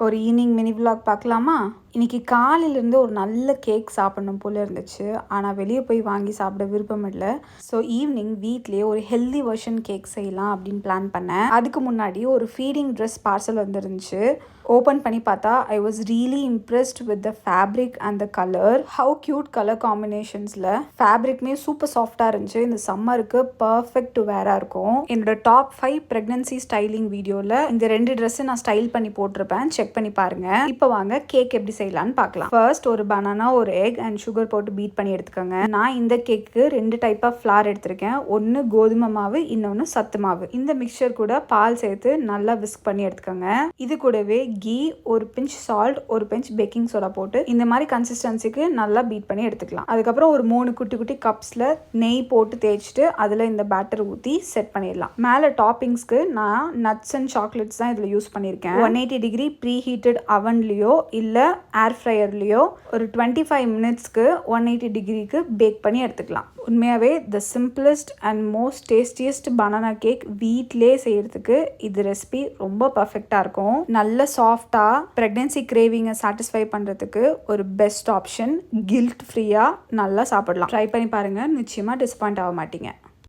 ஒரு evening mini vlog பார்க்கலாமா? இன்றைக்கி காலையிலேருந்து ஒரு நல்ல கேக் சாப்பிடணும் போல் இருந்துச்சு. ஆனால் வெளியே போய் வாங்கி சாப்பிட விருப்பம் இல்லை. ஸோ ஈவினிங் வீட்லேயே ஒரு ஹெல்தி வெர்ஷன் கேக் செய்யலாம் அப்படின்னு பிளான் பண்ணேன். அதுக்கு முன்னாடி ஒரு ஃபீடிங் ட்ரெஸ் பார்சல் வந்துருந்துச்சு. ஓப்பன் பண்ணி பார்த்தா I was really impressed with the fabric and the colour. How cute colour காம்பினேஷன்ஸில் ஃபேப்ரிக்மே சூப்பர் சாஃப்டாக இருந்துச்சு. இந்த சம்மருக்கு பர்ஃபெக்ட் டு வேராக இருக்கும். என்னோட டாப் 5 ப்ரெக்னன்சி ஸ்டைலிங் வீடியோவில் இந்த 2 ட்ரெஸ்ஸை நான் ஸ்டைல் பண்ணி போட்டிருப்பேன், செக் பண்ணி பாருங்கள். இப்போ வாங்க கேக் எப்படி செய்யலான்னு பார்க்கலாம். ஃபர்ஸ்ட் ஒரு பனானா, ஒரு எக் அண்ட் சுகர் போட்டு பீட் பண்ணி எடுத்துக்கோங்க. நான் இந்த கேக்கு 2 டைப் ஆஃப் ஃப்ளார் எடுத்திருக்கேன். ஒன்று கோதுமை மாவு, இன்னொன்று சத்து மாவு. இந்த மிக்சர் கூட பால் சேர்த்து நல்லா விஸ்க் பண்ணி எடுத்துக்கோங்க. இது கூடவே கீ, ஒரு பிஞ்ச் சால்ட், ஒரு பிஞ்ச் பேக்கிங் சோடா போட்டு இந்த மாதிரி கன்சிஸ்டன்சிக்கு நல்லா பீட் பண்ணி எடுத்துக்கலாம். அதுக்கப்புறம் ஒரு 3 குட்டி குட்டி கப்ஸில் நெய் போட்டு தேய்ச்சிட்டு அதில் இந்த பேட்டர் ஊற்றி செட் பண்ணிடலாம். மேலே டாப்பிங்ஸ்க்கு நான் நட்ஸ் அண்ட் சாக்லேட்ஸ் தான் இதில் யூஸ் பண்ணியிருக்கேன். 180 டிகிரி ப்ரீ ஹீட்டட் அவன்லேயோ இல்லை ஏர் ஃப்ரையர்லேயோ ஒரு 25 மினிட்ஸ்க்கு 180 டிகிரிக்கு பேக் பண்ணி எடுத்துக்கலாம். உண்மையாகவே த simplest and most tastiest banana cake வீட்டிலே செய்யறதுக்கு இது ரெசிபி ரொம்ப பர்ஃபெக்டாக இருக்கும். நல்ல சாஃப்டாக ப்ரெக்னென்சி கிரேவிங்கை சாட்டிஸ்ஃபை பண்ணுறதுக்கு ஒரு பெஸ்ட் ஆப்ஷன். கில்ட் ஃப்ரீயாக நல்லா சாப்பிடலாம். ட்ரை பண்ணி பாருங்கள், நிச்சயமாக டிசப்பாயிண்ட் ஆக மாட்டீங்க.